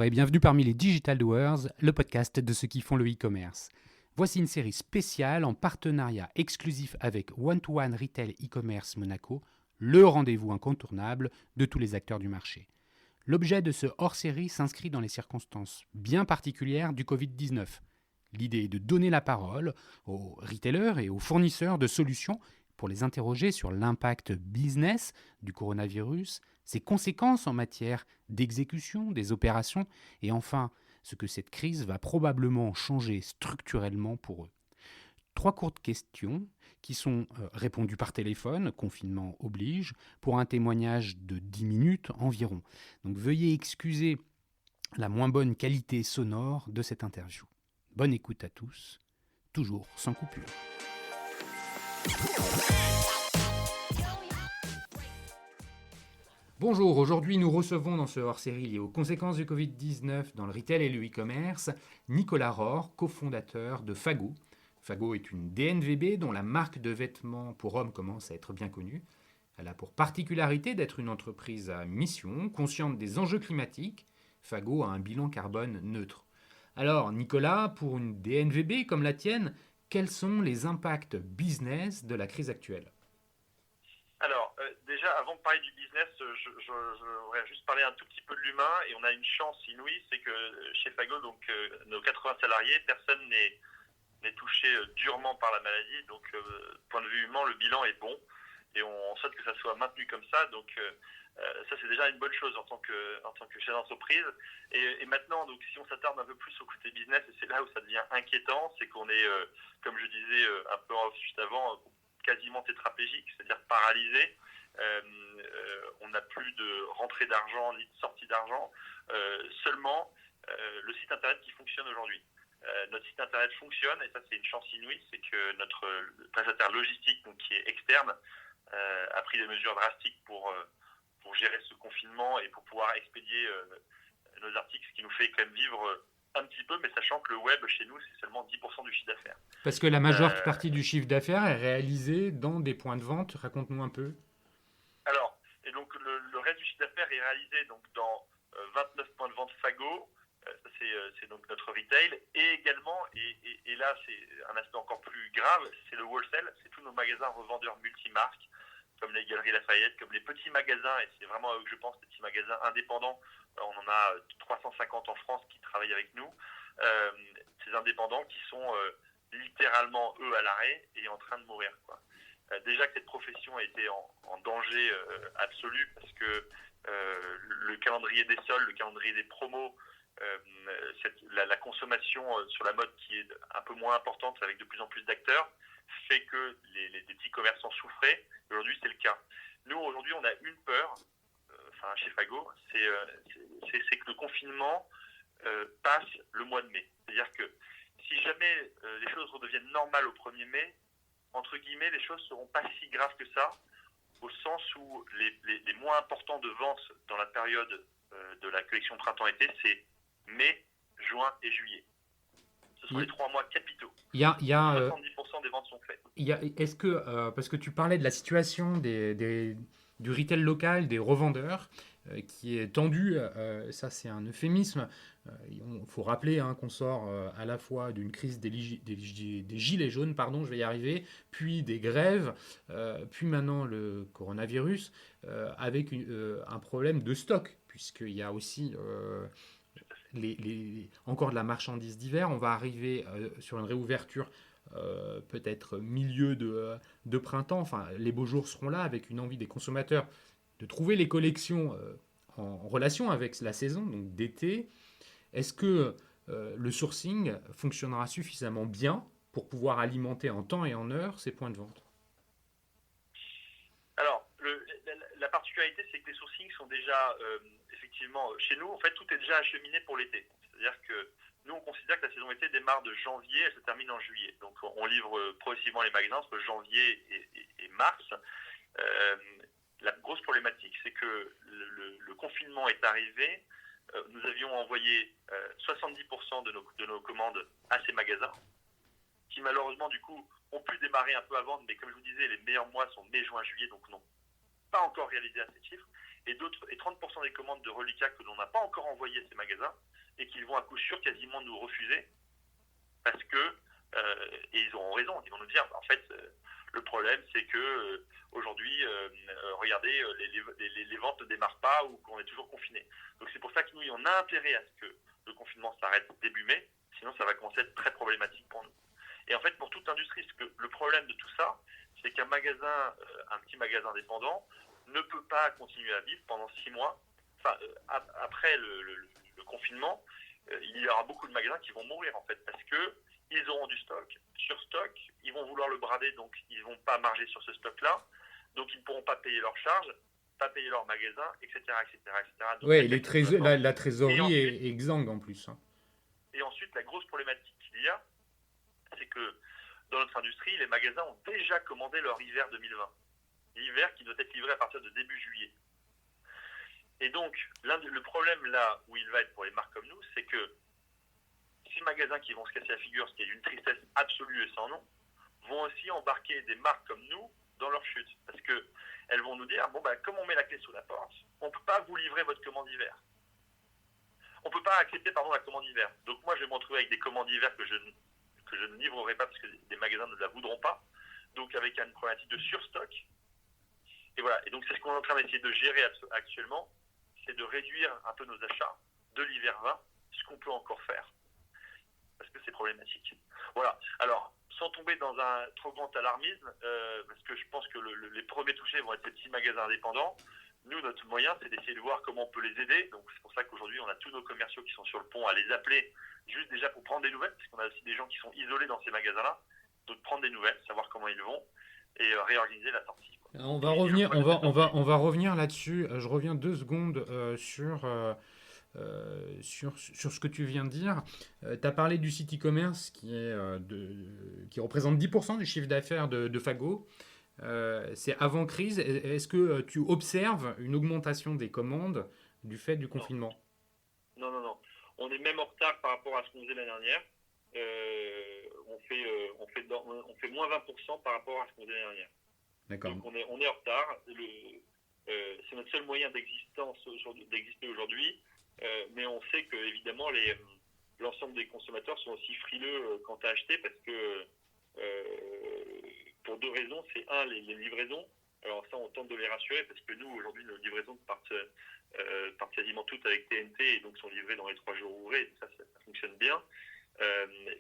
et bienvenue parmi les Digital Doers, le podcast de ceux qui font le e-commerce. Voici une série spéciale en partenariat exclusif avec One-to-One Retail e-commerce Monaco, le rendez-vous incontournable de tous les acteurs du marché. L'objet de ce hors-série s'inscrit dans les circonstances bien particulières du Covid-19. L'idée est de donner la parole aux retailers et aux fournisseurs de solutions pour les interroger sur l'impact business du coronavirus, ses conséquences en matière d'exécution des opérations et enfin ce que cette crise va probablement changer structurellement pour eux. 3 courtes questions qui sont répondues par téléphone, confinement oblige, pour un témoignage de 10 minutes environ. Donc veuillez excuser la moins bonne qualité sonore de cette interview. Bonne écoute à tous, toujours sans coupure. Bonjour, aujourd'hui nous recevons dans ce hors-série lié aux conséquences du Covid-19 dans le retail et le e-commerce, Nicolas Rohr, cofondateur de Fago. Fago est une DNVB dont la marque de vêtements pour hommes commence à être bien connue. Elle a pour particularité d'être une entreprise à mission, consciente des enjeux climatiques. Fago a un bilan carbone neutre. Alors Nicolas, pour une DNVB comme la tienne, quels sont les impacts business de la crise actuelle ? Alors, déjà, avant de parler du business, je voudrais juste parler un tout petit peu de l'humain. Et on a une chance inouïe, c'est que chez Fago, donc nos 80 salariés, personne n'est touché durement par la maladie. Donc, point de vue humain, le bilan est bon. Et on souhaite que ça soit maintenu comme ça. Donc, ça, c'est déjà une bonne chose en tant que chef d'entreprise. Et maintenant, donc, si on s'attarde un peu plus au côté business, et c'est là où ça devient inquiétant, c'est qu'on est, comme je disais un peu en off juste avant, quasiment tétraplégique, c'est-à-dire paralysé. On n'a plus de rentrée d'argent ni de sortie d'argent, seulement le site internet qui fonctionne aujourd'hui. Notre site internet fonctionne et ça c'est une chance inouïe, c'est que notre prestataire logistique, donc, qui est externe, a pris des mesures drastiques pour gérer ce confinement et pour pouvoir expédier nos articles, ce qui nous fait quand même vivre un petit peu, mais sachant que le web chez nous c'est seulement 10% du chiffre d'affaires. Parce que la majeure partie du chiffre d'affaires est réalisée dans des points de vente. Raconte-nous un peu. Alors, et donc le reste du chiffre d'affaires est réalisé donc dans 29 points de vente Fago, c'est donc notre retail, et également, et là c'est un aspect encore plus grave, c'est le wholesale, c'est tous nos magasins revendeurs multimarques, comme les Galeries Lafayette, comme les petits magasins, et c'est vraiment à eux que je pense, les petits magasins indépendants. On en a 350 en France qui travaillent avec nous. Ces indépendants qui sont littéralement, eux, à l'arrêt et en train de mourir, quoi. Déjà que cette profession était en danger absolu parce que le calendrier des soldes, le calendrier des promos, la consommation sur la mode qui est un peu moins importante avec de plus en plus d'acteurs, fait que les petits commerçants souffraient. Aujourd'hui, c'est le cas. Nous, aujourd'hui, on a une peur, chez Fago, c'est que le confinement passe le mois de mai. C'est-à-dire que si jamais les choses redeviennent normales au 1er mai, entre guillemets, les choses ne seront pas si graves que ça, au sens où les mois importants de vente dans la période de la collection printemps-été, c'est mai, juin et juillet. Ce sont les 3 mois capitaux. 70% des ventes sont faites. Est-ce que, parce que tu parlais de la situation du retail local, des revendeurs, qui est tendue, ça c'est un euphémisme. Il faut rappeler qu'on sort à la fois d'une crise des gilets jaunes, pardon, je vais y arriver, puis des grèves, puis maintenant le coronavirus, avec un problème de stock, puisqu'il y a aussi encore de la marchandise d'hiver. On va arriver sur une réouverture peut-être milieu de printemps. Enfin, les beaux jours seront là avec une envie des consommateurs de trouver les collections en relation avec la saison, donc d'été. Est-ce que le sourcing fonctionnera suffisamment bien pour pouvoir alimenter en temps et en heure ces points de vente ? Alors, la particularité, c'est que les sourcings sont déjà, effectivement, chez nous, en fait, tout est déjà acheminé pour l'été. C'est-à-dire que nous, on considère que la saison été démarre de janvier, elle se termine en juillet. Donc, on livre progressivement les magasins entre janvier et mars. La grosse problématique, c'est que le confinement est arrivé. Nous avions envoyé 70% de nos commandes à ces magasins, qui malheureusement, du coup, ont pu démarrer un peu avant. Mais comme je vous disais, les meilleurs mois sont mai, juin, juillet, donc n'ont pas encore réalisé à ces chiffres. Et 30% des commandes de reliquats que l'on n'a pas encore envoyées à ces magasins et qu'ils vont à coup sûr quasiment nous refuser parce que, et ils auront raison, ils vont nous dire, en fait, le problème c'est que aujourd'hui, regardez, les ventes ne démarrent pas ou qu'on est toujours confiné. Donc c'est pour ça que nous, on a intérêt à ce que le confinement s'arrête début mai, sinon ça va commencer à être très problématique pour nous. Et en fait, pour toute l'industrie, le problème de tout ça, c'est qu'un magasin, un petit magasin indépendant, ne peut pas continuer à vivre pendant 6 mois. Enfin, après le confinement, il y aura beaucoup de magasins qui vont mourir en fait, parce que ils auront du stock, sur stock, ils vont vouloir le brader, donc ils ne vont pas marger sur ce stock-là, donc ils ne pourront pas payer leurs charges, pas payer leur magasin, etc. Oui, la trésorerie est exsangue en plus. Hein. Et ensuite, la grosse problématique qu'il y a, c'est que dans notre industrie, les magasins ont déjà commandé leur hiver 2020. L'hiver qui doit être livré à partir de début juillet. Et donc, le problème là où il va être pour les marques comme nous, c'est que ces magasins qui vont se casser la figure, ce qui est d'une tristesse absolue et sans nom, vont aussi embarquer des marques comme nous dans leur chute. Parce qu'elles vont nous dire, bon, comme on met la clé sous la porte, on ne peut pas vous livrer votre commande d'hiver. On ne peut pas accepter la commande d'hiver. Donc moi, je vais me retrouver avec des commandes d'hiver que je ne livrerai pas parce que des magasins ne la voudront pas. Donc avec une problématique de surstock. Et voilà. Et donc c'est ce qu'on est en train d'essayer de gérer actuellement, c'est de réduire un peu nos achats de l'hiver 20, ce qu'on peut encore faire. Parce que c'est problématique. Voilà. Alors, sans tomber dans un trop grand alarmisme, parce que je pense que les premiers touchés vont être ces petits magasins indépendants. Nous, notre moyen, c'est d'essayer de voir comment on peut les aider. Donc, c'est pour ça qu'aujourd'hui, on a tous nos commerciaux qui sont sur le pont à les appeler, juste déjà pour prendre des nouvelles, parce qu'on a aussi des gens qui sont isolés dans ces magasins-là. Donc, prendre des nouvelles, savoir comment ils vont, et réorganiser la sortie. Quoi. On va revenir là-dessus. Je reviens 2 secondes sur ce que tu viens de dire. Tu as parlé du site e-commerce qui représente 10% du chiffre d'affaires de Fago. C'est avant crise. Est-ce que tu observes une augmentation des commandes du fait du confinement ? Non. On est même en retard par rapport à ce qu'on faisait l'année dernière. On fait moins 20% par rapport à ce qu'on faisait l'année dernière. D'accord. Donc on est en retard. C'est notre seul moyen d'exister aujourd'hui. Mais on sait que évidemment l'ensemble des consommateurs sont aussi frileux quant à acheter parce que pour 2 raisons. C'est les livraisons. Alors ça, on tente de les rassurer parce que nous, aujourd'hui, nos livraisons partent quasiment toutes avec TNT et donc sont livrées dans les 3 jours ouvrés. Ça fonctionne bien.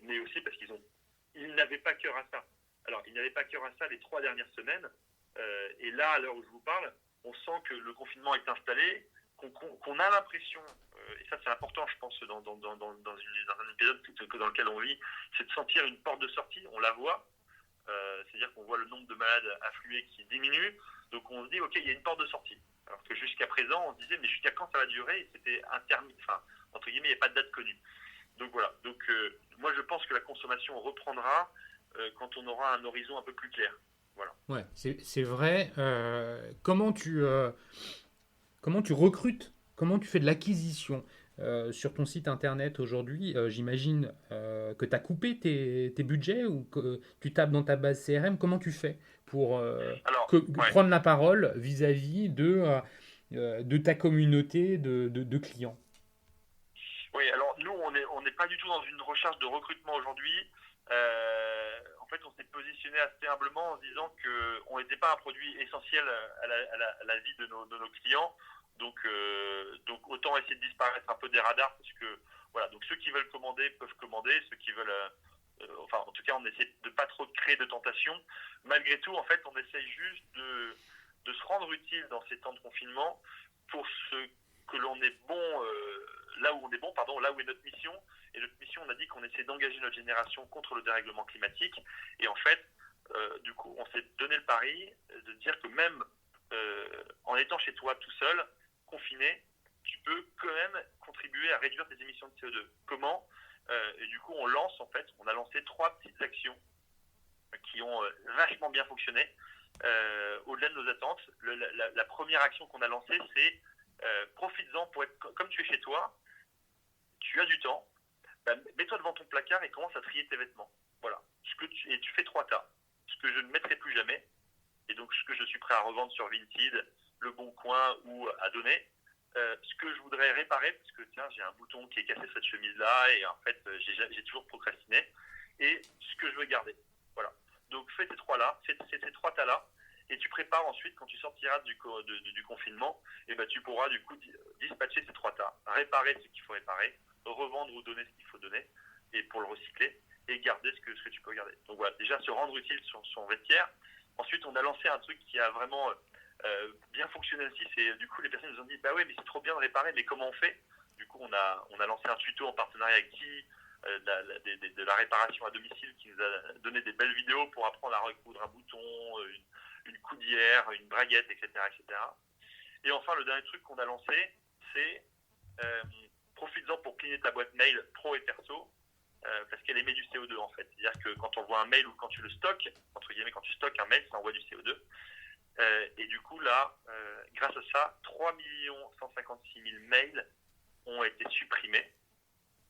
Mais aussi parce qu'ils n'avaient pas cœur à ça. Alors, ils n'avaient pas cœur à ça les 3 dernières semaines. Et là, à l'heure où je vous parle, on sent que le confinement est installé, qu'on a l'impression, et ça c'est important, je pense, dans un épisode dans lequel on vit, c'est de sentir une porte de sortie. On la voit. C'est-à-dire qu'on voit le nombre de malades afflués qui diminue, donc on se dit ok, il y a une porte de sortie. Alors que jusqu'à présent, on se disait mais jusqu'à quand ça va durer? Et c'était entre guillemets, il n'y a pas de date connue. Donc voilà. Donc moi je pense que la consommation reprendra quand on aura un horizon un peu plus clair. Voilà. Ouais, c'est vrai. Comment tu recrutes? Comment tu fais de l'acquisition? Sur ton site internet aujourd'hui, j'imagine que tu as coupé tes budgets ou que tu tapes dans ta base CRM. Comment tu fais pour prendre la parole vis-à-vis de ta communauté de clients? Oui, alors nous, on n'est pas du tout dans une recherche de recrutement aujourd'hui. En fait, on s'est positionné assez humblement en se disant qu'on n'était pas un produit essentiel à la vie de nos clients. Donc autant essayer de disparaître un peu des radars parce que voilà, donc ceux qui veulent commander peuvent commander, ceux qui veulent en tout cas on essaie de pas trop créer de tentation. Malgré tout, en fait, on essaye juste de se rendre utile dans ces temps de confinement pour ce que l'on est bon là où est notre mission. Et notre mission, on a dit qu'on essaie d'engager notre génération contre le dérèglement climatique. Et en fait, du coup, on s'est donné le pari de dire que même en étant chez toi tout seul, confiné, tu peux quand même contribuer à réduire tes émissions de CO2. Comment? Et du coup, on a lancé 3 petites actions qui ont vachement bien fonctionné, au-delà de nos attentes. La première action qu'on a lancée, c'est profites-en pour être comme tu es chez toi, tu as du temps, mets-toi devant ton placard et commence à trier tes vêtements. Voilà. Et tu fais 3 tas. Ce que je ne mettrai plus jamais, et donc ce que je suis prêt à revendre sur Vinted, Le Bon Coin ou à donner, ce que je voudrais réparer, parce que tiens, j'ai un bouton qui est cassé sur cette chemise-là, et en fait, j'ai toujours procrastiné, et ce que je veux garder. Voilà. Donc fais ces trois-là, fais ces trois tas-là, et tu prépares ensuite, quand tu sortiras du confinement, et ben, tu pourras du coup dispatcher ces trois tas, réparer ce qu'il faut réparer, revendre ou donner ce qu'il faut donner, et pour le recycler, et garder ce que tu peux garder. Donc voilà, déjà se rendre utile sur son vestiaire. Ensuite, on a lancé un truc qui a vraiment bien fonctionné aussi, c'est du coup les personnes nous ont dit bah oui mais c'est trop bien de réparer, mais comment on fait? Du coup on a lancé un tuto en partenariat avec qui de la réparation à domicile, qui nous a donné des belles vidéos pour apprendre à recoudre un bouton, une coudière, une braguette, etc., etc. Et enfin le dernier truc qu'on a lancé, c'est profites-en pour cleaner ta boîte mail pro et perso, parce qu'elle émet du CO2 en fait. C'est-à-dire que quand on voit un mail ou quand tu le stockes, entre guillemets, quand tu stockes un mail, ça envoie du CO2. Et du coup, là, grâce à ça, 3 156 000 mails ont été supprimés.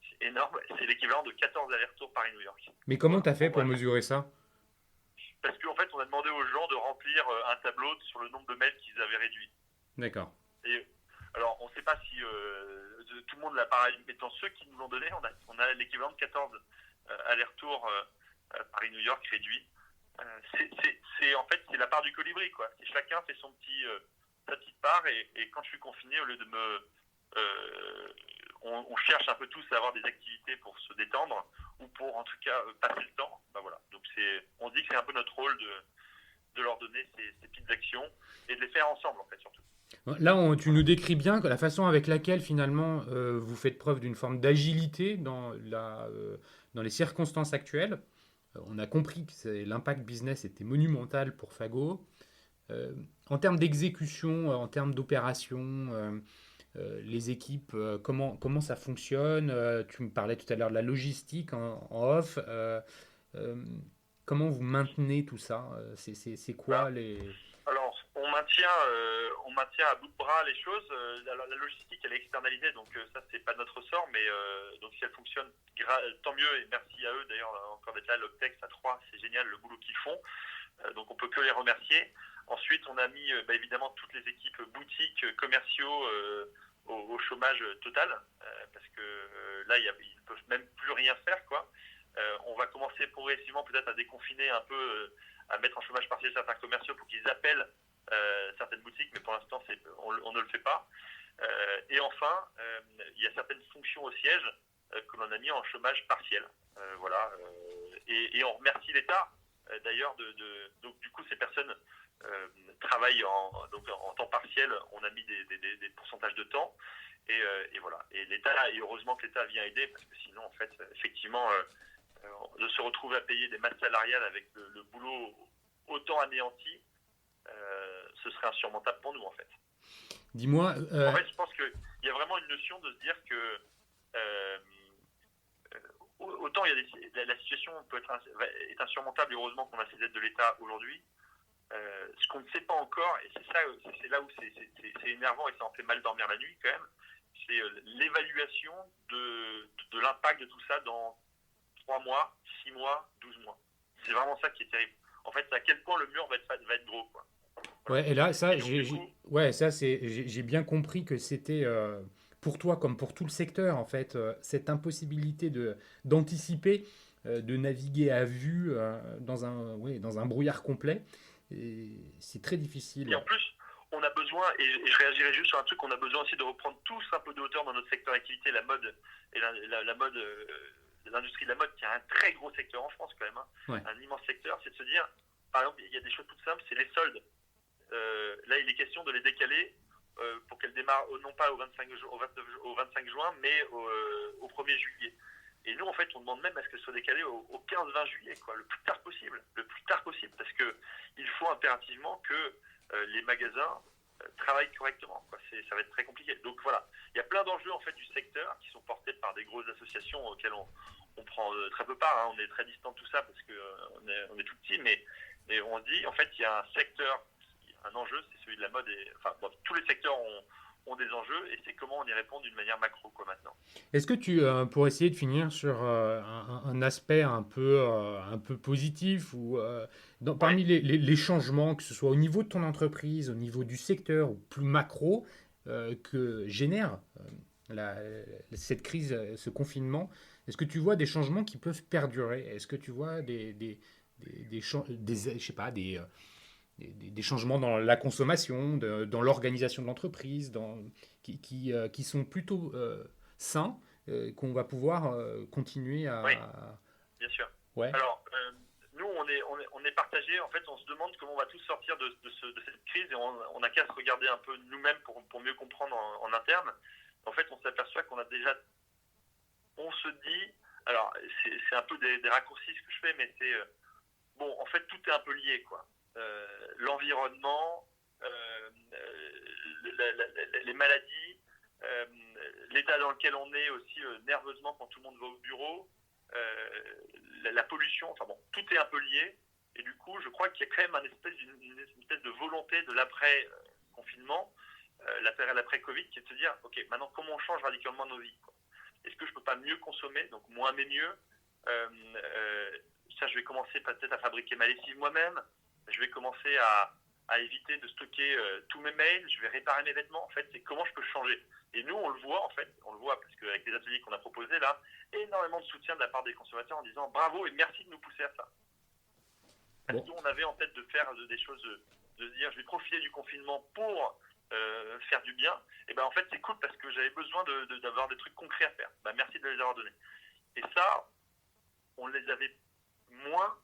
C'est énorme. C'est l'équivalent de 14 allers-retours Paris-New York. Mais comment Voilà. tu as fait pour mesurer ça? Parce qu'en fait, on a demandé aux gens de remplir un tableau sur le nombre de mails qu'ils avaient réduit. D'accord. Et alors, on ne sait pas si tout le monde l'a pareil, mais dans ceux qui nous l'ont donné, on a l'équivalent de 14 allers-retours Paris-New York réduits. En fait c'est la part du colibri quoi. Et chacun fait sa petite part, et quand je suis confiné, au lieu de on cherche un peu tous à avoir des activités pour se détendre ou pour en tout cas passer le temps. Ben voilà. Donc on dit que c'est un peu notre rôle de leur donner ces petites actions et de les faire ensemble en fait surtout. Là, tu nous décris bien la façon avec laquelle finalement vous faites preuve d'une forme d'agilité dans les circonstances actuelles. On a compris que l'impact business était monumental pour Fago. En termes d'exécution, en termes d'opération, les équipes, comment ça fonctionne? Tu me parlais tout à l'heure de la logistique en off. Comment vous maintenez tout ça? C'est quoi les... Alors, on maintient à bout de bras les choses. La logistique, elle est externalisée, donc ça, c'est pas notre ressort, mais donc si elle fonctionne, tant mieux, et merci à eux d'ailleurs encore d'être là. Logtech, à 3, c'est génial le boulot qu'ils font, donc on peut que les remercier. Ensuite, on a mis évidemment toutes les équipes boutiques, commerciaux au chômage total, parce que là, ils ne peuvent même plus rien faire, quoi. On va commencer progressivement peut-être à déconfiner un peu, à mettre en chômage partiel certains commerciaux pour qu'ils appellent certaines boutiques, mais pour l'instant on ne le fait pas. Et enfin, il y a certaines fonctions au siège que l'on a mis en chômage partiel. Voilà. Et on remercie l'État d'ailleurs donc du coup ces personnes travaillent en temps partiel. On a mis des pourcentages de temps, et voilà. Et l'État, et heureusement que l'État vient aider, parce que sinon en fait effectivement de se retrouver à payer des masses salariales avec le boulot autant anéanti, ce serait insurmontable pour nous en fait. Dis-moi. En fait, je pense qu'il y a vraiment une notion de se dire que autant la situation est insurmontable, et heureusement qu'on a ces aides de l'État aujourd'hui. Ce qu'on ne sait pas encore, et c'est là où c'est énervant et ça en fait mal dormir la nuit quand même, c'est l'évaluation de l'impact de tout ça dans 3 mois, 6 mois, 12 mois. C'est vraiment ça qui est terrible. En fait, c'est à quel point le mur va être gros, quoi. Voilà. Ouais, et là, ça, Et donc, j'ai bien compris que c'était pour toi comme pour tout le secteur, en fait, cette impossibilité d'anticiper, de naviguer à vue dans un brouillard complet. Et c'est très difficile. Et en plus, on a besoin, et je réagirai juste sur un truc, on a besoin aussi de reprendre tous un peu de hauteur dans notre secteur d'activité, la mode, et la mode, l'industrie de la mode, qui est un très gros secteur en France quand même, hein, Ouais. un immense secteur. C'est de se dire, par exemple, il y a des choses toutes simples, c'est les soldes. Là, il est question de les décaler pour qu'elles démarrent non pas au 25 juin, mais au 1er juillet. Et nous, en fait, on demande même à ce qu'elles soient décalées au 15-20 juillet, quoi, le plus tard possible, parce qu'il faut impérativement que les magasins travaillent correctement, quoi. Ça va être très compliqué. Donc voilà, il y a plein d'enjeux en fait du secteur qui sont portés par des grosses associations auxquelles on prend très peu part, hein. On est très distant de tout ça parce qu'on est tout petit, mais on se dit, en fait, il y a un secteur, un enjeu, c'est celui de la mode. Tous les secteurs ont des enjeux, et c'est comment on y répond d'une manière macro, quoi, maintenant. Est-ce que pour essayer de finir sur un aspect un peu positif ou parmi les changements, que ce soit au niveau de ton entreprise, au niveau du secteur ou plus macro, que génère cette crise, ce confinement, est-ce que tu vois des changements qui peuvent perdurer? Est-ce que tu vois je sais pas, des changements dans la consommation, dans l'organisation de l'entreprise, qui sont plutôt sains, qu'on va pouvoir continuer Oui, à... bien sûr. Ouais, Alors, nous, on est partagés. En fait, on se demande comment on va tous sortir de cette crise et on n'a qu'à se regarder un peu nous-mêmes pour mieux comprendre en interne. En fait, on s'aperçoit on se dit, alors c'est un peu des raccourcis ce que je fais, mais c'est, bon, en fait, tout est un peu lié, quoi. L'environnement, les maladies, euh, l'état dans lequel on est aussi nerveusement quand tout le monde va au bureau, la pollution, enfin bon, tout est un peu lié. Et du coup, je crois qu'il y a quand même une espèce de volonté de l'après-confinement, la période après-Covid, qui est de se dire, ok, maintenant comment on change radicalement nos vies, quoi. Est-ce que je peux pas mieux consommer, donc moins mais mieux. Ça, je vais commencer peut-être à fabriquer ma lessive moi-même. Je vais commencer à éviter de stocker tous mes mails. Je vais réparer mes vêtements. En fait, c'est comment je peux changer. Et nous, on le voit, en fait. On le voit parce qu'avec les ateliers qu'on a proposés, là, énormément de soutien de la part des consommateurs en disant bravo et merci de nous pousser à ça. Parce qu'on avait en tête de faire des choses, de se dire je vais profiter du confinement pour faire du bien. Et ben en fait, c'est cool parce que j'avais besoin d'avoir des trucs concrets à faire. Ben, merci de les avoir donnés. Et ça, on les avait moins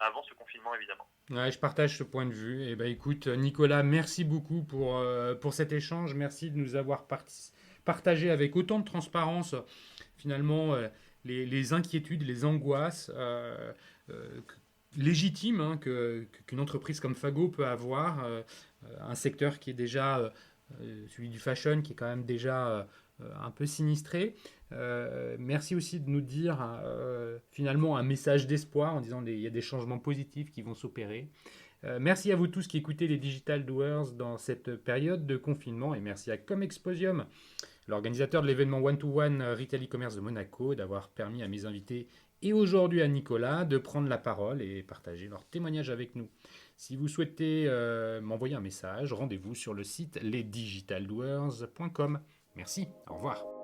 avant ce confinement, évidemment. ouais, je partage ce point de vue. Et ben, écoute, Nicolas, merci beaucoup pour cet échange. Merci de nous avoir partagé avec autant de transparence, finalement, les inquiétudes, les angoisses euh, légitimes, hein, qu'une entreprise comme Fago peut avoir. Un secteur qui est déjà, celui du fashion, qui est quand même déjà un peu sinistré. Merci aussi de nous dire finalement un message d'espoir en disant qu'il y a des changements positifs qui vont s'opérer. Merci à vous tous qui écoutez les Digital Doers dans cette période de confinement et merci à Comexposium, l'organisateur de l'événement One-to-One Retail e-commerce de Monaco, d'avoir permis à mes invités et aujourd'hui à Nicolas de prendre la parole et partager leur témoignage avec nous. Si vous souhaitez m'envoyer un message, rendez-vous sur le site lesdigitaldoers.com. Merci, au revoir.